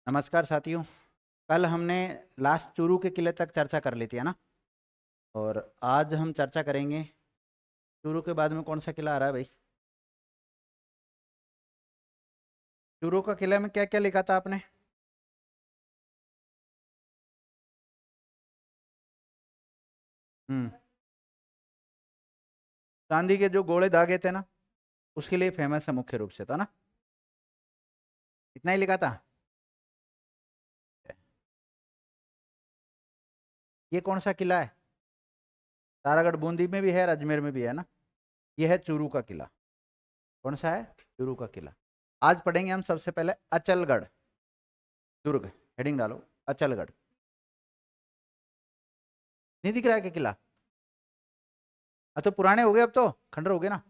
नमस्कार साथियों। कल हमने लास्ट चूरू के किले तक चर्चा कर ली थी, है ना। और आज हम चर्चा करेंगे चूरू के बाद में कौन सा किला आ रहा है भाई। चूरू का किला में क्या क्या लिखा था आपने? हम्म। चांदी के जो गोले धागे थे ना, उसके लिए फेमस है मुख्य रूप से, था ना। इतना ही लिखा था। ये कौन सा किला है? तारागढ़ बूंदी में भी है और अजमेर में भी है ना। ये है चूरू का किला। कौन सा है? चूरू का किला। आज पढ़ेंगे हम सबसे पहले अचलगढ़ दुर्ग। हेडिंग डालो, अचलगढ़। नहीं दिख रहा है क्या किला? तो पुराने हो गए, अब तो खंडर हो गए ना।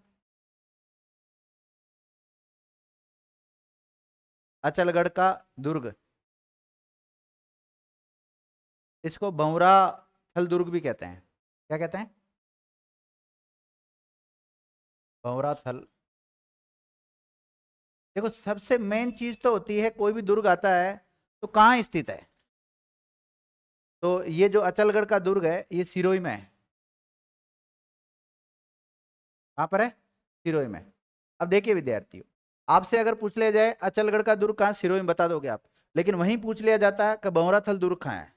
अचलगढ़ का दुर्ग, इसको भंवरा थल दुर्ग भी कहते हैं। क्या कहते हैं? भंवरा थल। देखो, सबसे मेन चीज तो होती है कोई भी दुर्ग आता है तो कहाँ स्थित है। तो ये जो अचलगढ़ का दुर्ग है ये सिरोही में है। कहाँ पर है? सिरोही में। अब देखिए विद्यार्थियों, आपसे अगर पूछ लिया जाए अचलगढ़ का दुर्ग कहाँ, सिरोही में बता दोगे आप। लेकिन वहीं पूछ लिया जाता है कि भंवरा थल दुर्ग कहाँ है,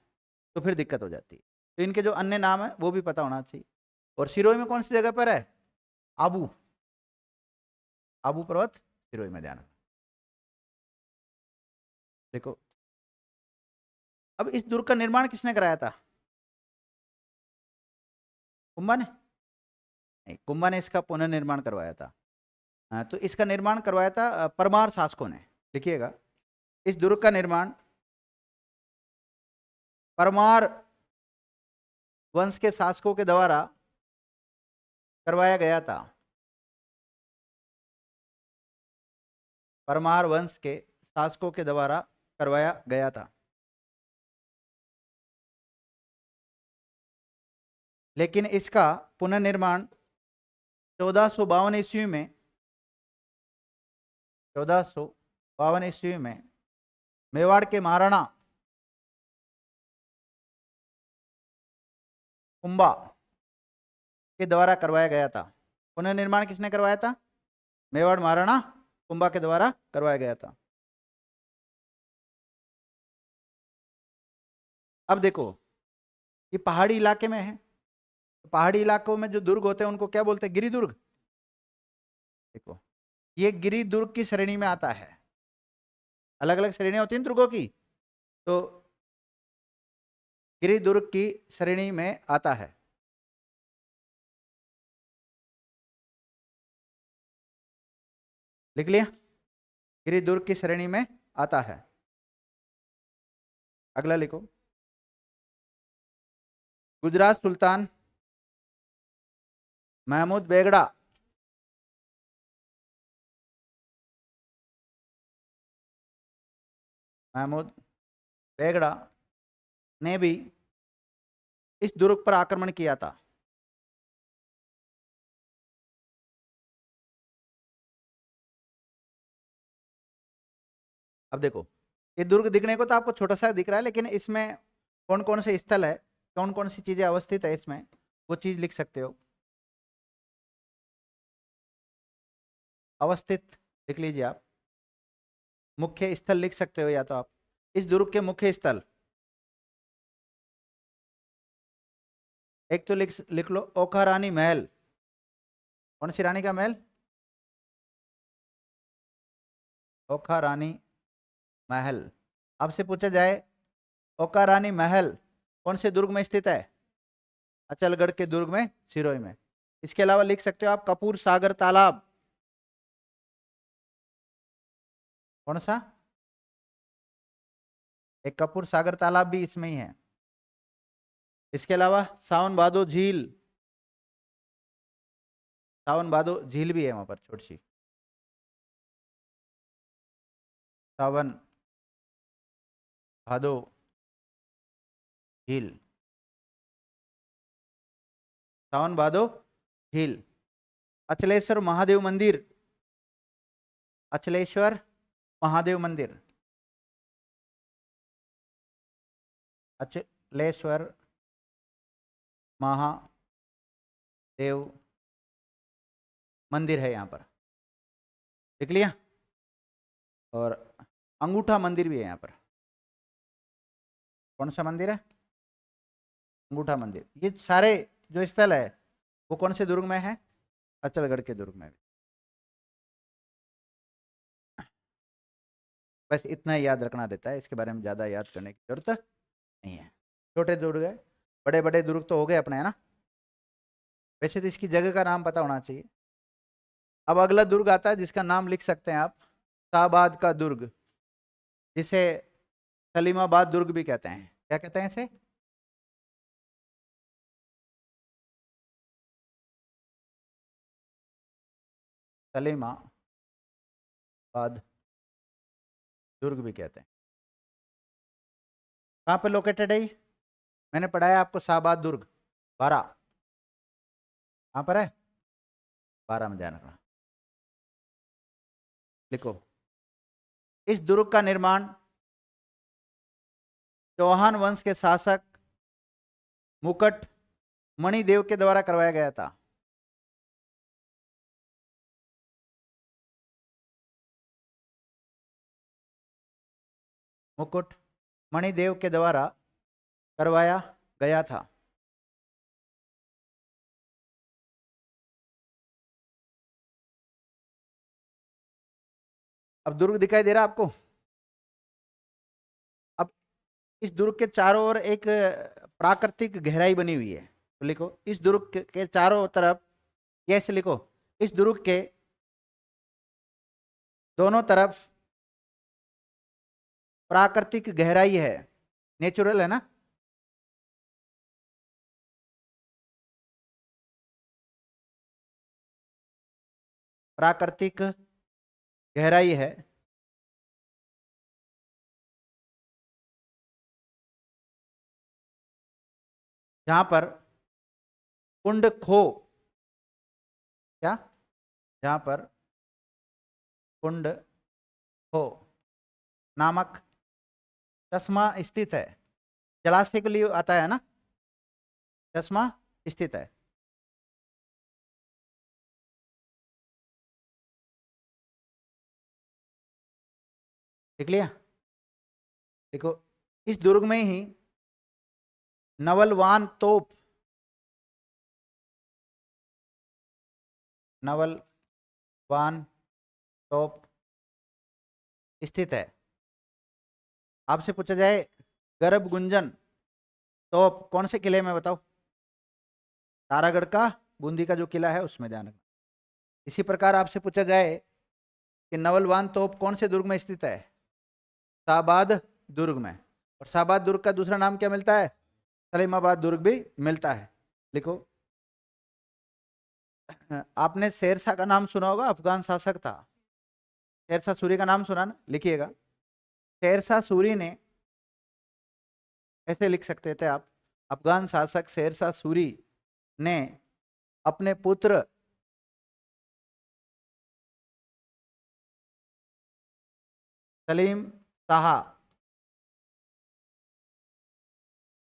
तो फिर दिक्कत हो जाती है। तो इनके जो अन्य नाम है वो भी पता होना चाहिए। और सिरोही में कौन सी जगह पर है? आबू। आबू पर्वत सिरोही में, ध्यान रखना। देखो, अब इस दुर्ग का निर्माण किसने कराया था? कुंभा ने? नहीं, कुंभा ने इसका पुनर्निर्माण करवाया था। तो इसका निर्माण करवाया था परमार शासकों ने। लिखिएगा, इस दुर्ग का निर्माण परमार वंश के शासकों के द्वारा करवाया गया था। परमार वंश के शासकों के द्वारा करवाया गया था। लेकिन इसका पुनर्निर्माण 1452 ईस्वी में, 1452 ईस्वी में मेवाड़ के महाराणा कुंभा के द्वारा करवाया गया था। पुनर्निर्माण किसने करवाया था? मेवाड़ महाराणा कुंभा के द्वारा करवाया गया था। अब देखो, ये पहाड़ी इलाके में है। तो पहाड़ी इलाकों में जो दुर्ग होते हैं उनको क्या बोलते हैं? गिरी दुर्ग। देखो, ये गिरी दुर्ग की श्रेणी में आता है। अलग अलग श्रेणियां होती हैं दुर्गों की। तो गिरी दुर्ग की श्रेणी में आता है। लिख लिया? गिरी दुर्ग की श्रेणी में आता है। अगला लिखो, गुजरात सुल्तान महमूद बेगड़ा। महमूद बेगड़ा ने भी इस दुर्ग पर आक्रमण किया था। अब देखो, ये दुर्ग दिखने को तो आपको छोटा सा दिख रहा है, लेकिन इसमें कौन कौन से स्थल है, कौन कौन सी चीजें अवस्थित है इसमें, वो चीज लिख सकते हो। अवस्थित लिख लीजिए आप। मुख्य स्थल लिख सकते हो या तो आप। इस दुर्ग के मुख्य स्थल, एक तो लिख लिख लो ओखा रानी महल। कौन सी रानी का महल? ओखा रानी महल। आपसे पूछा जाए ओखा रानी महल कौन से दुर्ग में स्थित है? अचलगढ़ के दुर्ग में, सिरोही में। इसके अलावा लिख सकते हो आप कपूर सागर तालाब। कौन सा? एक कपूर सागर तालाब भी इसमें ही है। इसके अलावा सावन भादो झील। सावन भादो झील भी है वहां पर, छोटी सी। सावन भादो झील। सावन भादो झील। अचलेश्वर महादेव मंदिर। अचलेश्वर महादेव मंदिर। अचलेश्वर महादेव मंदिर है यहाँ पर, देख लिया। और अंगूठा मंदिर भी है यहाँ पर। कौन सा मंदिर है? अंगूठा मंदिर। ये सारे जो स्थल है वो कौन से दुर्ग में है? अचलगढ़ के दुर्ग में। बस इतना ही याद रखना रहता है, इसके बारे में ज़्यादा याद करने की जरूरत नहीं है। छोटे दुर्ग है, बड़े बड़े दुर्ग तो हो गए अपने, है ना। वैसे तो इसकी जगह का नाम पता होना चाहिए। अब अगला दुर्ग आता है जिसका नाम लिख सकते हैं आप, शाहबाद का दुर्ग, जिसे सलीमाबाद दुर्ग भी कहते हैं। क्या कहते हैं इसे? सलीमाबाद दुर्ग भी कहते हैं। कहाँ पे लोकेटेड है? मैंने पढ़ाया आपको शाहबाद दुर्ग, 12। कहाँ पर है? 12 में ध्यान रखना। लिखो, इस दुर्ग का निर्माण चौहान वंश के शासक मुकुट मणिदेव के द्वारा करवाया गया था। मुकुट मणिदेव के द्वारा करवाया गया था। अब दुर्ग दिखाई दे रहा आपको? अब इस दुर्ग के चारों ओर एक प्राकृतिक गहराई बनी हुई है, तो लिखो इस दुर्ग के चारों तरफ, कैसे लिखो, इस दुर्ग के दोनों तरफ प्राकृतिक गहराई है, नेचुरल है ना। प्राकृतिक गहराई है, जहां पर कुंड खो, क्या, जहां पर कुंड खो नामक चश्मा स्थित है। जलाशय के लिए आता है ना, चश्मा स्थित है। देख लिया? देखो, इस दुर्ग में ही नवलवान तोप, नवलवान तोप स्थित है। आपसे पूछा जाए गर्भ गुंजन तोप कौन से किले में, बताओ? तारागढ़ का बूंदी का जो किला है उसमें, ध्यान रखना। इसी प्रकार आपसे पूछा जाए कि नवलवान तोप कौन से दुर्ग में स्थित है? शाहबाद दुर्ग में। और शाहबाद दुर्ग का दूसरा नाम क्या मिलता है? सलीमाबाद दुर्ग भी मिलता है। लिखो, आपने शेरशाह का नाम सुना होगा, अफगान शासक था। शेरशाह सूरी का नाम सुना ना, लिखिएगा। शेरशाह सूरी ने, ऐसे लिख सकते थे आप, अफगान शासक शेरशाह सूरी ने अपने पुत्र सलीम शाह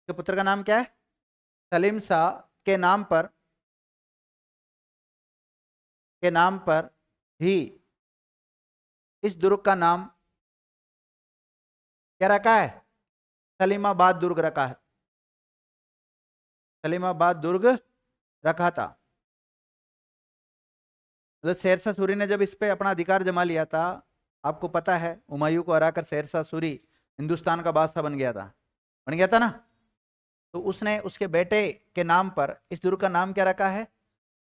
के पुत्र का नाम क्या है? सलीम शाह के नाम पर ही इस दुर्ग का नाम क्या रखा है? सलीमाबाद दुर्ग रखा है। सलीमाबाद दुर्ग रखा था। तो शेरशाह सूरी ने जब इस पे अपना अधिकार जमा लिया था, आपको पता है हुमायूं को हराकर शेरशाह सूरी हिंदुस्तान का बादशाह बन गया था ना। तो उसने उसके बेटे के नाम पर इस दुर्ग का नाम क्या रखा है?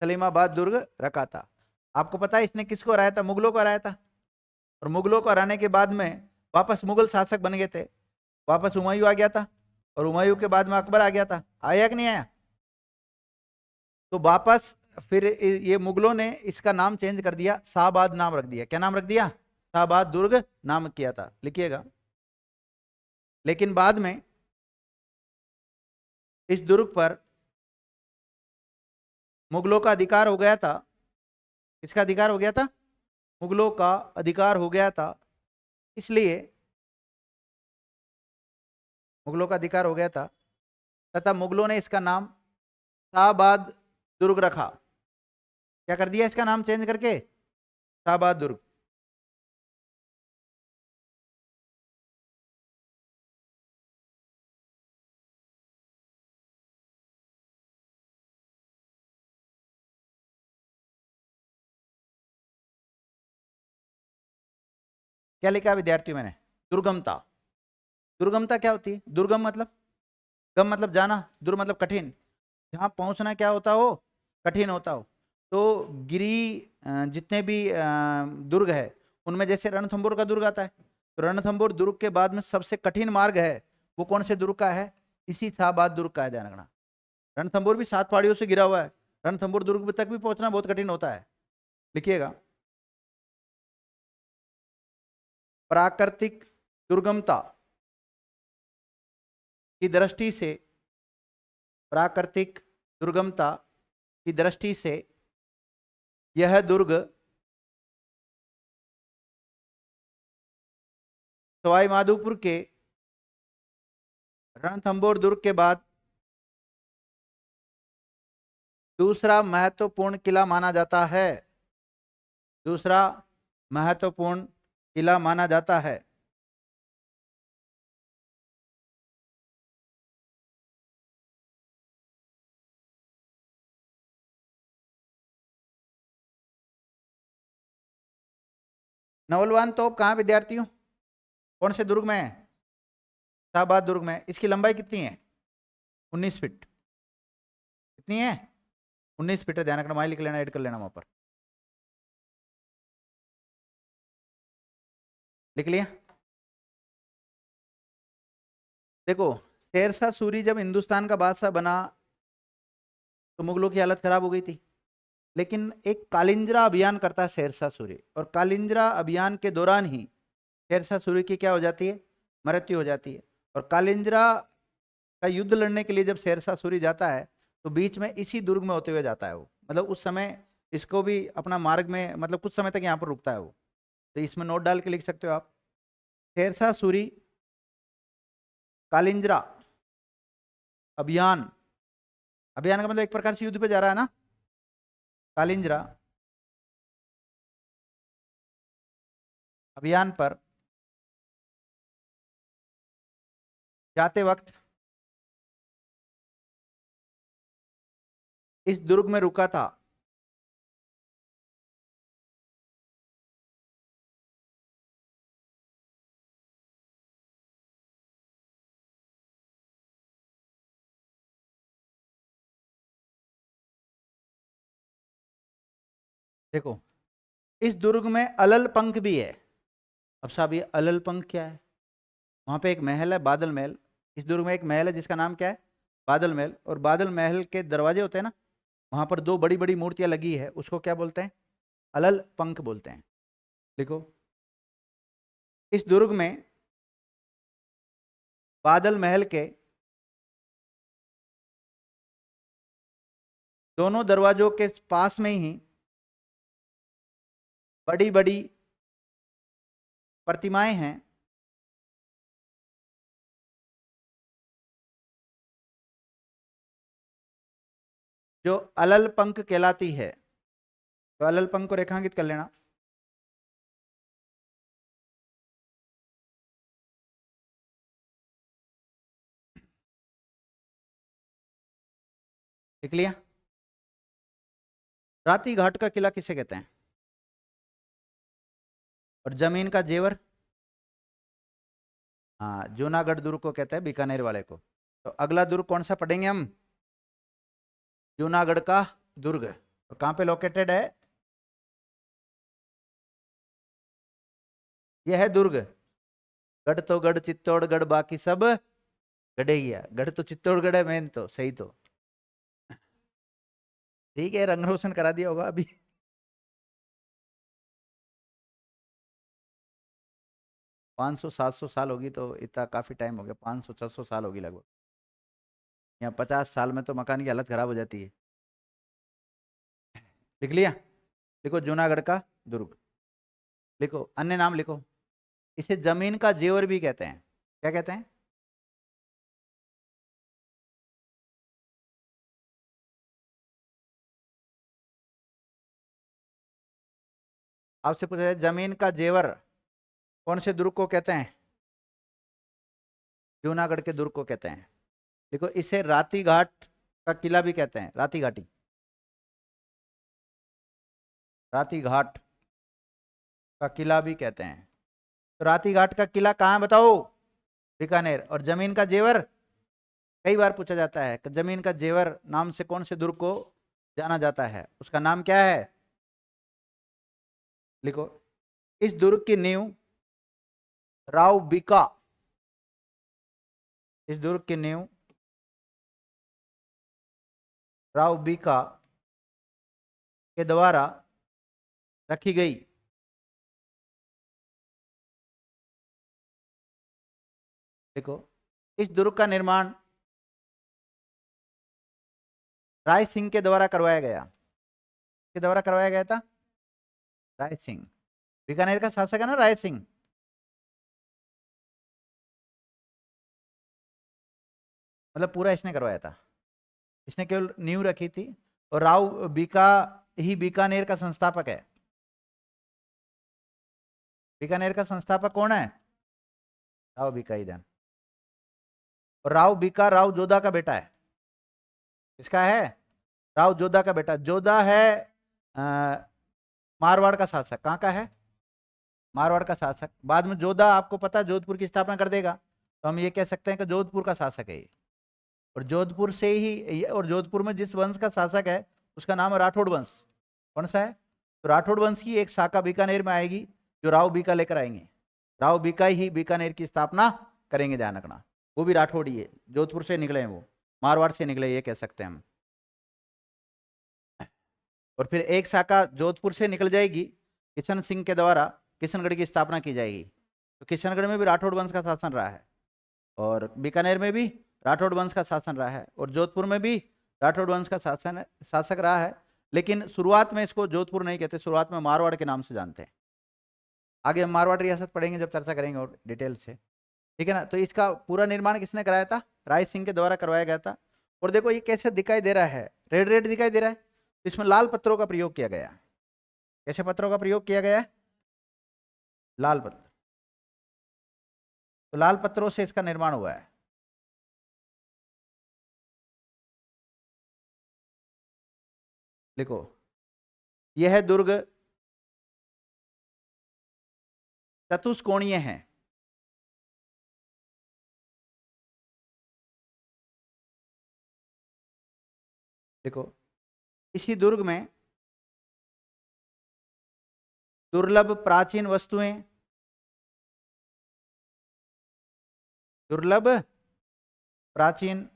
सलीमाबाद दुर्ग रखा था। आपको पता है इसने किसको हराया था? मुगलों को हराया था। और मुगलों को हराने के बाद में वापस मुगल शासक बन गए थे, वापस हुमायूं आ गया था। और हुमायूं के बाद में अकबर आ गया था, आया कि नहीं आया? तो वापस फिर ये मुगलों ने इसका नाम चेंज कर दिया, शाहबाद नाम रख दिया। क्या नाम रख दिया? शाहबाद दुर्ग नाम किया था, लिखिएगा। लेकिन बाद में इस दुर्ग पर मुगलों का अधिकार हो गया था। किसका अधिकार हो गया था? मुगलों का अधिकार हो गया था। इसलिए मुगलों का अधिकार हो गया था, तथा मुगलों ने इसका नाम शाहबाद दुर्ग रखा। क्या कर दिया इसका नाम चेंज करके? शाहबाद दुर्ग। क्या लिखा विद्यार्थियों मैंने? दुर्गमता। दुर्गमता क्या होती है? दुर्गम मतलब, गम मतलब जाना, दुर मतलब कठिन, जहाँ पहुंचना क्या होता हो, कठिन होता हो। तो गिरी जितने भी दुर्ग है उनमें जैसे रणथंबोर का दुर्ग आता है, तो रणथंबोर दुर्ग के बाद में सबसे कठिन मार्ग है वो कौन से दुर्ग का है? इसी शाहबाद दुर्ग का है, ध्यान रखना। रणथंबोर भी 7 पहाड़ियों से घिरा हुआ है, रणथंबोर दुर्ग तक भी पहुंचना बहुत कठिन होता है। लिखिएगा, प्राकृतिक दुर्गमता की दृष्टि से, प्राकृतिक दुर्गमता की दृष्टि से यह दुर्ग सवाई माधोपुर के रणथंबोर दुर्ग के बाद दूसरा महत्वपूर्ण किला माना जाता है। दूसरा महत्वपूर्ण किला माना जाता है। नवलवान तोप कहाँ विद्यार्थियों, कौन से दुर्ग में है? शाहबाद दुर्ग में। इसकी लंबाई कितनी है? 19 फीट। कितनी है? 19 फीट है, ध्यान रखना, वहां लिख लेना, ऐड कर लेना वहां पर। लिख लिया? देखो, शेरशाह सूरी जब हिंदुस्तान का बादशाह बना तो मुगलों की हालत खराब हो गई थी, लेकिन एक कालिंजरा अभियान करता है शेरशाह सूरी, और कालिंजरा अभियान के दौरान ही शेरशाह सूरी की क्या हो जाती है? मृत्यु हो जाती है। और कालिंजरा का युद्ध लड़ने के लिए जब शेरशाह सूरी जाता है तो बीच में इसी दुर्ग में होते हुए जाता है वो, मतलब उस समय इसको भी अपना मार्ग में, मतलब कुछ समय तक यहाँ पर रुकता है वो। तो इसमें नोट डाल के लिख सकते हो आप, शेरशाह सूरी कालिंजरा अभियान। अभियान का मतलब एक प्रकार से युद्ध पे जा रहा है ना, कालिंजरा अभियान पर जाते वक्त इस दुर्ग में रुका था। देखो, इस दुर्ग में अलल पंख भी है। अब साहब ये अलल पंख क्या है? वहां पे एक महल है, बादल महल। इस दुर्ग में एक महल है जिसका नाम क्या है? बादल महल। और बादल महल के दरवाजे होते हैं ना, वहां पर 2 बड़ी बड़ी मूर्तियां लगी है, उसको क्या बोलते हैं? अलल पंख बोलते हैं। लिखो, इस दुर्ग में बादल महल के दोनों दरवाजों के पास में ही बड़ी बड़ी प्रतिमाएं हैं, जो अलल पंख कहलाती है। तो अलल पंख को रेखांकित कर लेना। लिख लिया? राती घाट का किला किसे कहते हैं? और जमीन का जेवर? हाँ, जूनागढ़ दुर्ग को कहते हैं, बीकानेर वाले को। तो अगला दुर्ग कौन सा पढ़ेंगे हम? जूनागढ़ का दुर्ग। और कहाँ पे लोकेटेड है? यह है दुर्ग। गढ़ तो गढ़ चित्तौड़गढ़, बाकी सब गढ़े ही है। गढ़ तो चित्तौड़गढ़ है मेन, तो सही तो। ठीक है, रंग रोशन करा दिया होगा अभी। 500-700 साल होगी, तो इतना काफी टाइम हो गया, 500-600 साल होगी लगभग। यहाँ 50 साल में तो मकान की हालत खराब हो जाती है। लिख लिया? लिखो, जूनागढ़ का दुर्ग। लिखो, अन्य नाम लिखो। इसे जमीन का जेवर भी कहते हैं। क्या कहते हैं? आपसे पूछा जाए जमीन का जेवर कौन से दुर्ग को कहते हैं? जूनागढ़ के दुर्ग को कहते हैं। देखो इसे राती घाट का किला भी कहते हैं, राती घाटी, राती घाट का किला भी कहते हैं। तो राती घाट का किला कहाँ है बताओ? बीकानेर। और जमीन का जेवर कई बार पूछा जाता है कि जमीन का जेवर नाम से कौन से दुर्ग को जाना जाता है, उसका नाम क्या है? लिखो। इस दुर्ग की नींव राव बीका, इस दुर्ग की नींव राव बीका के द्वारा रखी गई। देखो इस दुर्ग का निर्माण राय सिंह के द्वारा करवाया गया। के द्वारा करवाया गया था? राय सिंह। बीकानेर का शासक है ना राय सिंह। मतलब पूरा इसने करवाया था, इसने केवल नींव रखी थी। और राव बीका ही बीकानेर का संस्थापक है। बीकानेर का संस्थापक कौन है? राव बीका ही। और राव बीका राव जोधा का बेटा है। किसका है? राव जोधा का बेटा। जोधा है मारवाड़ का शासक। कहाँ का है? मारवाड़ का शासक। बाद में जोधा आपको पता है जोधपुर की स्थापना कर देगा, तो हम ये कह सकते हैं कि जोधपुर का शासक है ये। और जोधपुर से ही, और जोधपुर में जिस वंश का शासक है उसका नाम है राठौड़ वंश। कौन सा है? तो राठौड़ वंश की एक शाखा बीकानेर में आएगी जो राव बीका लेकर आएंगे। राव बीका ही बीकानेर की स्थापना करेंगे, ध्यान रखना। वो भी राठौड़ ही है, जोधपुर से निकले हैं वो, मारवाड़ से निकले ये कह सकते हैं हम। और फिर एक शाखा जोधपुर से निकल जाएगी, किशन सिंह के द्वारा किशनगढ़ की स्थापना की जाएगी। तो किशनगढ़ में भी राठौड़ वंश का शासन रहा है, और बीकानेर में भी राठौड़ वंश का शासन रहा है, और जोधपुर में भी राठौड़ वंश का शासक रहा है। लेकिन शुरुआत में इसको जोधपुर नहीं कहते, शुरुआत में मारवाड़ के नाम से जानते हैं। आगे हम मारवाड़ रियासत पढ़ेंगे जब चर्चा करेंगे और डिटेल से, ठीक है ना। तो इसका पूरा निर्माण किसने कराया था? राय सिंह के द्वारा करवाया गया था। और देखो ये कैसे दिखाई दे रहा है, रेड रेड दिखाई दे रहा है। इसमें लाल पत्थरों का प्रयोग किया गया। कैसे पत्थरों का प्रयोग किया गया है? लाल पत्थर। तो लाल पत्थरों से इसका निर्माण हुआ है। लिखो यह दुर्ग चतुष्कोणीय है। देखो इसी दुर्ग में दुर्लभ प्राचीन वस्तुएं, दुर्लभ प्राचीन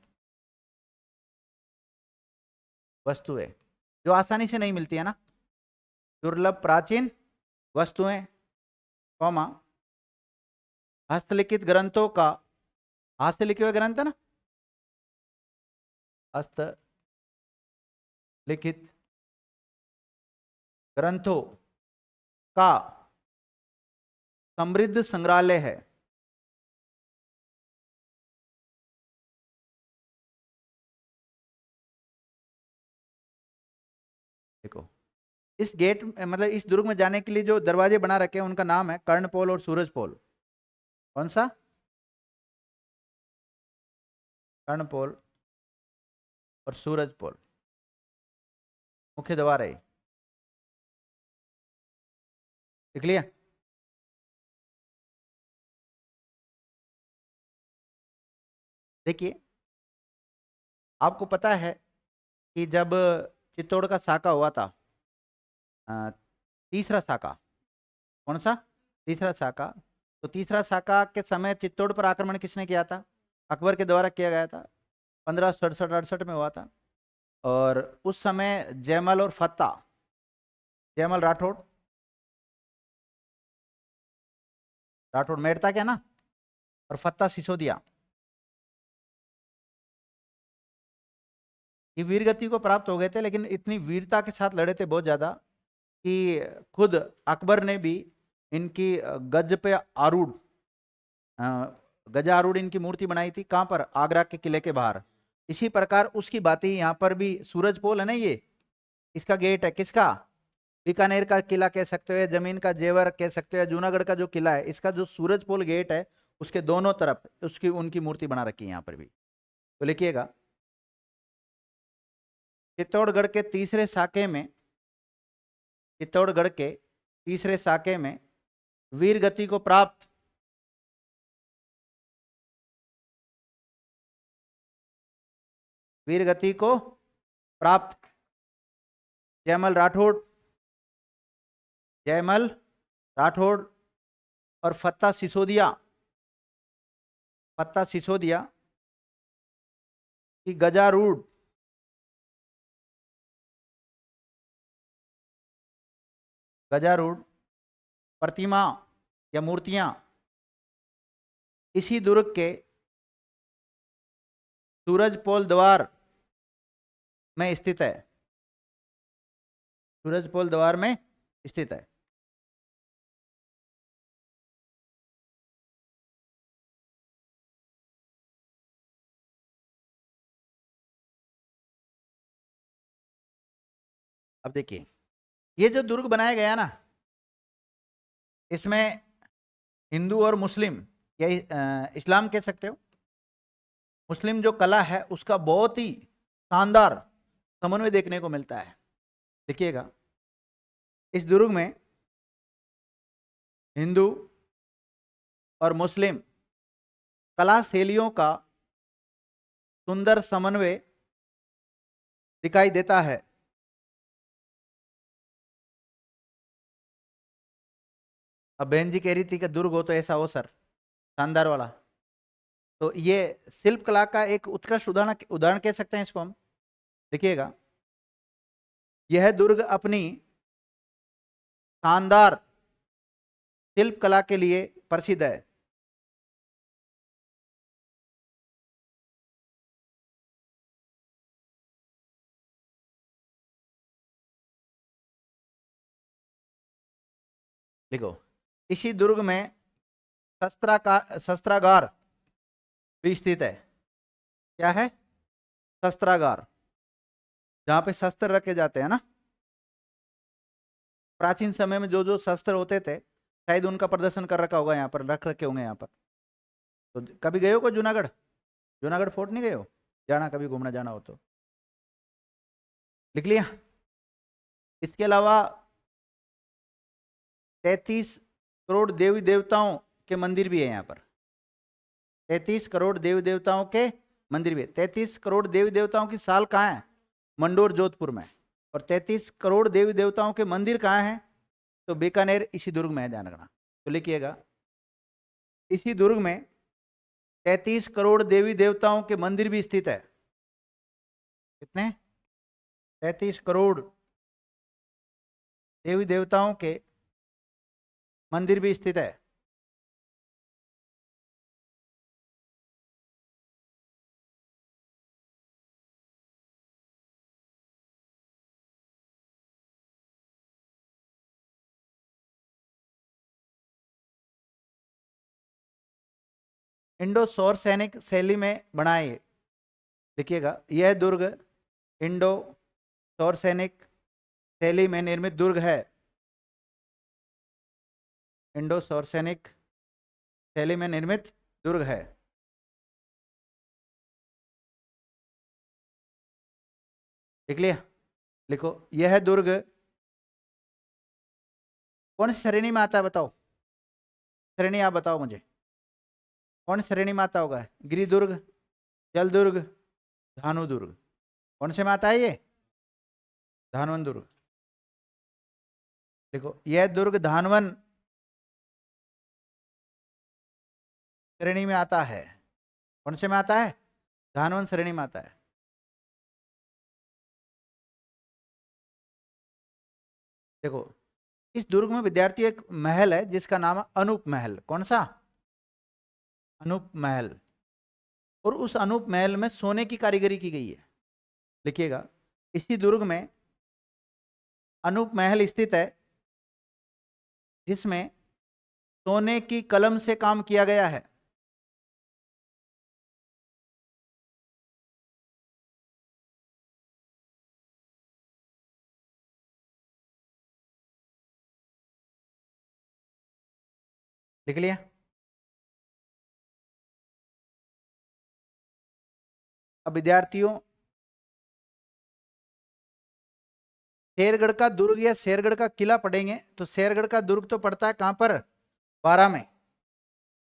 वस्तुएं जो आसानी से नहीं मिलती है ना, दुर्लभ प्राचीन वस्तुएं, कौमा हस्तलिखित ग्रंथों का, हाथ से लिखे हुए ग्रंथ है ना, हस्तलिखित ग्रंथों का समृद्ध संग्रहालय है। देखो इस गेट मतलब इस दुर्ग में जाने के लिए जो दरवाजे बना रखे हैं उनका नाम है कर्णपोल और सूरजपोल। कौन सा? कर्णपोल और सूरजपोल मुख्य द्वार है। देख लिया? देखिए आपको पता है कि जब चित्तौड़ का साका हुआ था, तीसरा साका, कौन सा? तीसरा साका। तो तीसरा साका के समय चित्तौड़ पर आक्रमण किसने किया था? अकबर के द्वारा किया गया था, 1567-68 में हुआ था। और उस समय जयमल और फत्ता, जयमल राठौड़, राठौड़ मेड़ता क्या ना, और फत्ता सिसोदिया, ये वीर गति को प्राप्त हो गए थे। लेकिन इतनी वीरता के साथ लड़े थे बहुत ज्यादा कि खुद अकबर ने भी इनकी गज पे आरूढ़, गजारूढ़ इनकी मूर्ति बनाई थी। कहाँ पर? आगरा के किले के बाहर। इसी प्रकार उसकी बात ही यहाँ पर भी, सूरजपोल है ना ये, इसका गेट है किसका? बीकानेर का किला कह सकते हो, या जमीन का जेवर कह सकते हो, या जूनागढ़ का जो किला है, इसका जो सूरजपोल गेट है उसके दोनों तरफ उसकी उनकी मूर्ति बना रखी है यहाँ पर भी। तो लिखिएगा, चित्तौड़गढ़ के तीसरे साके में, चित्तौड़गढ़ के तीसरे साके में वीर गति को प्राप्त वीर गति को प्राप्त जयमल राठौड़, जयमल राठौड़ और फत्ता सिसोदिया, फत्ता सिसोदिया की गजारूढ़, गजारूढ़ प्रतिमा या मूर्तियां इसी दुर्ग के सूरजपोल द्वार में स्थित है, सूरजपोल द्वार में स्थित है। अब देखिए, ये जो दुर्ग बनाया गया ना, इसमें हिंदू और मुस्लिम या इस्लाम कह सकते हो, मुस्लिम जो कला है उसका बहुत ही शानदार समन्वय देखने को मिलता है। देखिएगा, इस दुर्ग में हिंदू और मुस्लिम कला शैलियों का सुंदर समन्वय दिखाई देता है। अब बहन जी कह रही थी कि दुर्ग हो तो ऐसा हो सर, शानदार वाला। तो ये शिल्प कला का एक उत्कृष्ट उदाहरण कह सकते हैं इसको हम। देखिएगा, यह दुर्ग अपनी शानदार शिल्प कला के लिए प्रसिद्ध है। लिखो, इसी दुर्ग में शस्त्रागार भी स्थित है। क्या है? शस्त्रागार, जहां पे शस्त्र रखे जाते हैं ना, प्राचीन समय में जो जो शस्त्र होते थे शायद उनका प्रदर्शन कर रखा होगा, यहाँ पर रख रखे होंगे यहाँ पर। तो कभी गए हो को जूनागढ़? जूनागढ़ फोर्ट नहीं गए हो? जाना, कभी घूमना जाना हो तो। लिख लिया। इसके अलावा 33 करोड़ देवी देवताओं के मंदिर भी है यहाँ पर। 33 करोड़ देवी देवताओं के मंदिर भी है। 33 करोड़ देवी देवताओं की साल कहाँ है? मंडोर जोधपुर में। और 33 करोड़ देवी देवताओं के मंदिर कहाँ हैं? तो बीकानेर, इसी दुर्ग में है, ध्यान रखना। तो लिखिएगा, इसी दुर्ग में 33 करोड़ देवी देवताओं के मंदिर भी स्थित है। कितने? 33 करोड़ देवी देवताओं के मंदिर भी स्थित है। इंडो सौर सैनिक शैली में बनाए। लिखिएगा, यह दुर्ग इंडो सौर सैनिक शैली में निर्मित दुर्ग है। इंडो सौर सैनिक शैली में निर्मित दुर्ग है। लिख लिया? लिखो, यह दुर्ग कौन सी श्रेणी में आता है बताओ? श्रेणी आप बताओ मुझे, कौन श्रेणी में आता होगा? गिरिदुर्ग, जलदुर्ग, धानुदुर्ग, कौन से में आता है ये? धानवन दुर्ग। देखो, यह दुर्ग धानवन श्रेणी में आता है। कौन से में आता है? धानवन श्रेणी में आता है। देखो, इस दुर्ग में विद्यार्थी एक महल है जिसका नाम है अनूप महल। कौन सा? अनूप महल। और उस अनूप महल में सोने की कारीगरी की गई है। लिखिएगा, इसी दुर्ग में अनूप महल स्थित है जिसमें सोने की कलम से काम किया गया है। लिख लिया। अब विद्यार्थियों, शेरगढ़ का दुर्ग या शेरगढ़ का किला पढ़ेंगे तो शेरगढ़ का दुर्ग तो पड़ता है कहां पर, बारां में,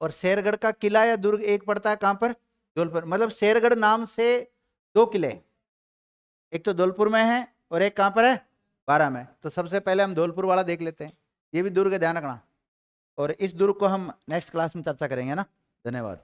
और शेरगढ़ का किला या दुर्ग एक पड़ता है कहां पर, धौलपुर। मतलब शेरगढ़ नाम से दो किले, एक तो धौलपुर में है और एक कहां पर है, बारां में। तो सबसे पहले हम धौलपुर वाला देख लेते हैं। ये भी दुर्ग है, ध्यान रखना। और इस दुर्ग को हम नेक्स्ट क्लास में चर्चा करेंगे ना। धन्यवाद।